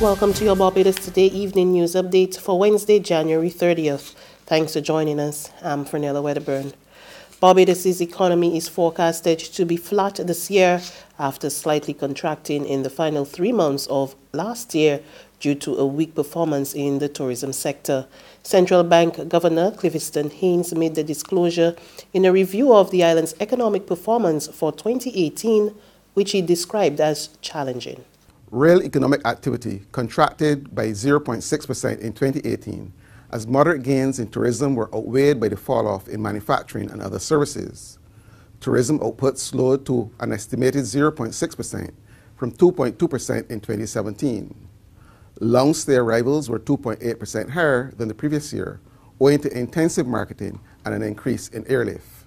Welcome to your Barbados Today evening news update for Wednesday, January 30th. Thanks for joining us. I'm Fernella Wedderburn. Barbados' economy is forecasted to be flat this year after slightly contracting in the final 3 months of last year due to a weak performance in the tourism sector. Central Bank Governor Cliviston Haynes made the disclosure in a review of the island's economic performance for 2018, which he described as challenging. Real economic activity contracted by 0.6% in 2018 as moderate gains in tourism were outweighed by the fall-off in manufacturing and other services. Tourism output slowed to an estimated 0.6% from 2.2% in 2017. Long-stay arrivals were 2.8% higher than the previous year, owing to intensive marketing and an increase in airlift.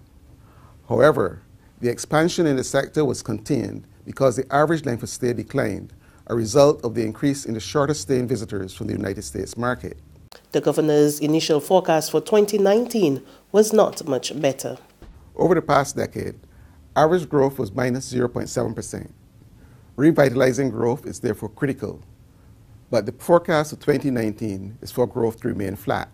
However, the expansion in the sector was contained because the average length of stay declined, a result of the increase in the shorter staying visitors from the United States market. The governor's initial forecast for 2019 was not much better. Over the past decade, average growth was minus 0.7%. Revitalizing growth is therefore critical, but the forecast for 2019 is for growth to remain flat.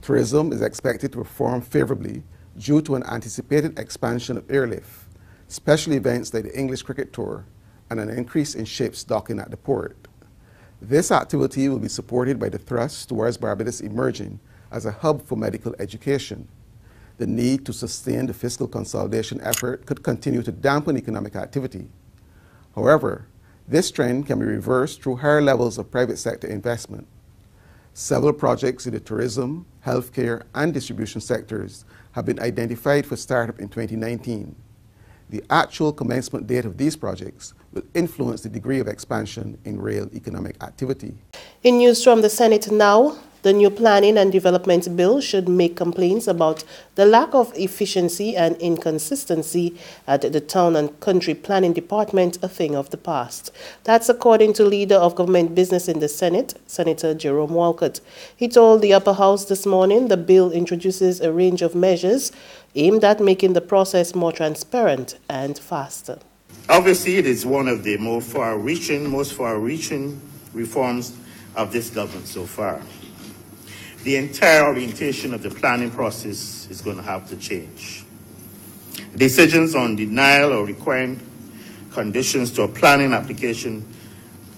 Tourism is expected to perform favorably due to an anticipated expansion of airlift, special events like the English Cricket Tour, and an increase in ships docking at the port. This activity will be supported by the thrust towards Barbados emerging as a hub for medical education. The need to sustain the fiscal consolidation effort could continue to dampen economic activity. However, this trend can be reversed through higher levels of private sector investment. Several projects in the tourism, healthcare, and distribution sectors have been identified for startup in 2019. The actual commencement date of these projects will influence the degree of expansion in real economic activity. In news from the Senate now, the new Planning and Development Bill should make complaints about the lack of efficiency and inconsistency at the Town and Country Planning Department a thing of the past. That's according to Leader of Government Business in the Senate, Senator Jerome Walcott. He told the Upper House this morning the bill introduces a range of measures aimed at making the process more transparent and faster. Obviously, it is one of the most far-reaching reforms of this government so far. The entire orientation of the planning process is going to have to change. Decisions on denial or requiring conditions to a planning application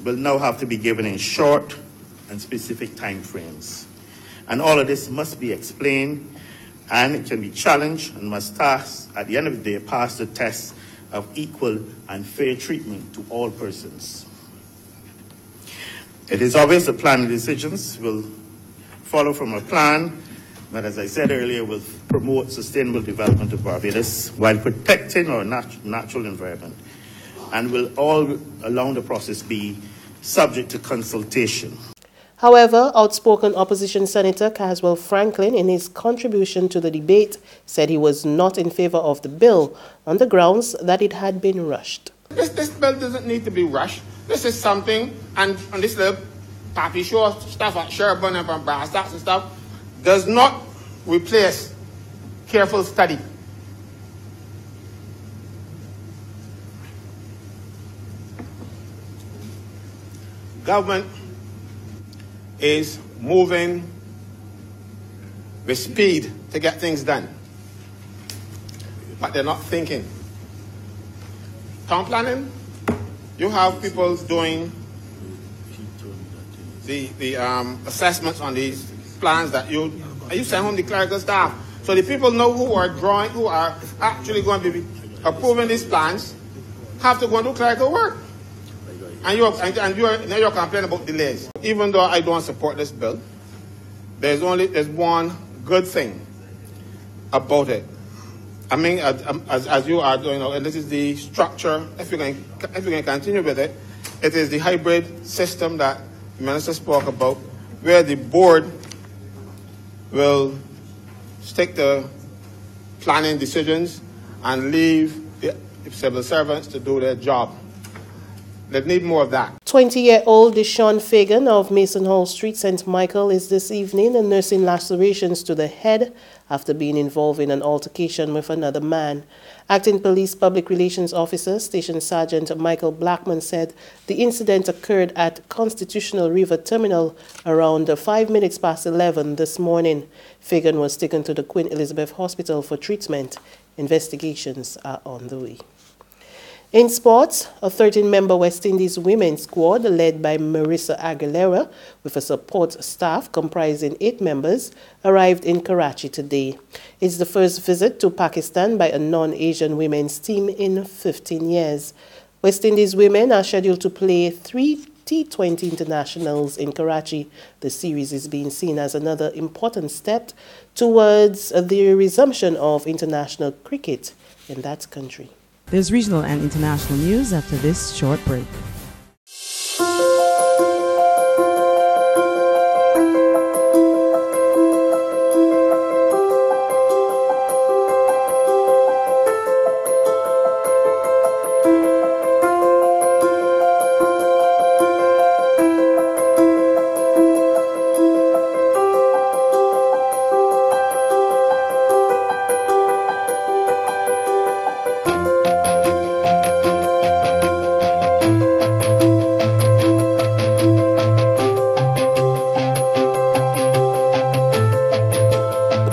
will now have to be given in short and specific time frames. And all of this must be explained, and it can be challenged and must at the end of the day, pass the test of equal and fair treatment to all persons. It is obvious that planning decisions will follow from a plan that, as I said earlier, will promote sustainable development of Barbados while protecting our natural environment, and will all along the process be subject to consultation. However, outspoken opposition Senator Caswell Franklin, in his contribution to the debate, said he was not in favor of the bill on the grounds that it had been rushed. This bill doesn't need to be rushed. This is something, and on this little Papi Show stuff at Sherburne and Barbados and stuff, does not replace careful study. Government is moving with speed to get things done, but they're not thinking. Town planning, you have people doing the assessments on these plans that you send home the clerical staff. So the people know who are actually going to be approving these plans, have to go and do clerical work. And you're complaining about delays. Even though I don't support this bill, there's one good thing about it. I mean, as you are doing, and this is the structure. If you can continue with it, it is the hybrid system that the minister spoke about, where the board will stick to planning decisions and leave the civil servants to do their job. They need more of that. 20-year-old Deshaun Fagan of Mason Hall Street, St. Michael, is this evening nursing lacerations to the head after being involved in an altercation with another man. Acting Police Public Relations Officer, Station Sergeant Michael Blackman, said the incident occurred at Constitutional River Terminal around 5 minutes past 11 this morning. Fagan was taken to the Queen Elizabeth Hospital for treatment. Investigations are on the way. In sports, a 13-member West Indies women's squad led by Marissa Aguilera with a support staff comprising 8 members arrived in Karachi today. It's the first visit to Pakistan by a non-Asian women's team in 15 years. West Indies women are scheduled to play 3 T20 internationals in Karachi. The series is being seen as another important step towards the resumption of international cricket in that country. There's regional and international news after this short break.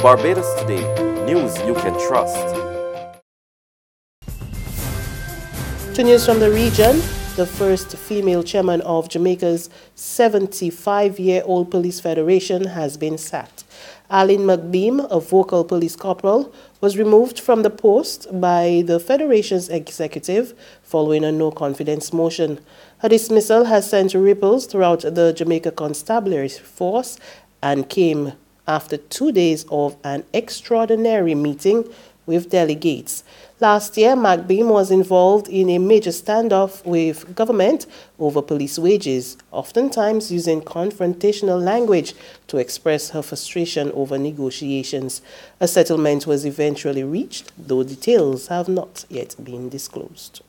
Barbados Today, news you can trust. To news from the region, the first female chairman of Jamaica's 75-year-old police federation has been sacked. Arlene McBeam, a vocal police corporal, was removed from the post by the federation's executive following a no-confidence motion. Her dismissal has sent ripples throughout the Jamaica Constabulary Force and came after 2 days of an extraordinary meeting with delegates. Last year, McBeam was involved in a major standoff with government over police wages, oftentimes using confrontational language to express her frustration over negotiations. A settlement was eventually reached, though details have not yet been disclosed.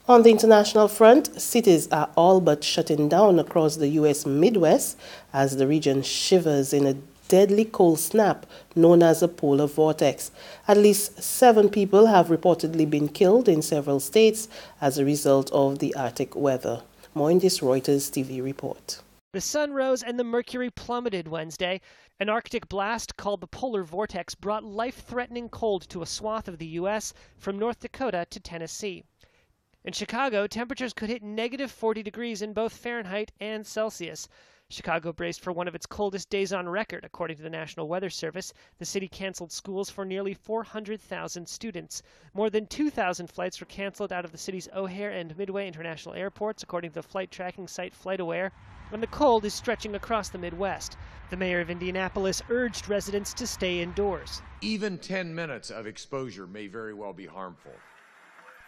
On the international front, cities are all but shutting down across the U.S. Midwest as the region shivers in a deadly cold snap known as a polar vortex. At least 7 people have reportedly been killed in several states as a result of the Arctic weather. More in this Reuters TV report. The sun rose and the mercury plummeted Wednesday. An Arctic blast called the polar vortex brought life-threatening cold to a swath of the U.S. from North Dakota to Tennessee. In Chicago, temperatures could hit negative 40 degrees in both Fahrenheit and Celsius. Chicago braced for one of its coldest days on record, according to the National Weather Service. The city canceled schools for nearly 400,000 students. More than 2,000 flights were canceled out of the city's O'Hare and Midway international airports, according to the flight tracking site FlightAware. And the cold is stretching across the Midwest. The mayor of Indianapolis urged residents to stay indoors. Even 10 minutes of exposure may very well be harmful.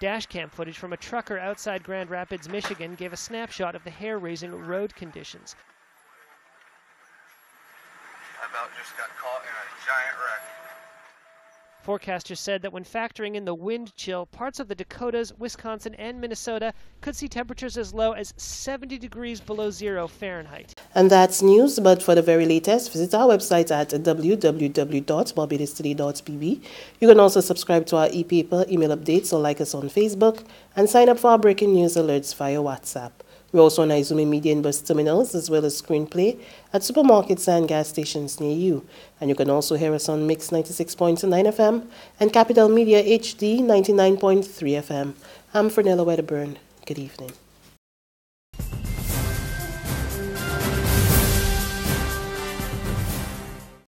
Dashcam footage from a trucker outside Grand Rapids, Michigan, gave a snapshot of the hair-raising road conditions. About just got caught in a giant wreck. Forecasters said that when factoring in the wind chill, parts of the Dakotas, Wisconsin, and Minnesota could see temperatures as low as 70 degrees below 0 Fahrenheit. And that's news, but for the very latest, visit our website at www.barbadostoday.pb. You can also subscribe to our e-paper, email updates, or like us on Facebook, and sign up for our breaking news alerts via WhatsApp. We're also on Izumi Media and bus terminals, as well as screenplay at supermarkets and gas stations near you. And you can also hear us on Mix 96.9 FM and Capital Media HD 99.3 FM. I'm Fernella Wedderburn. Good evening.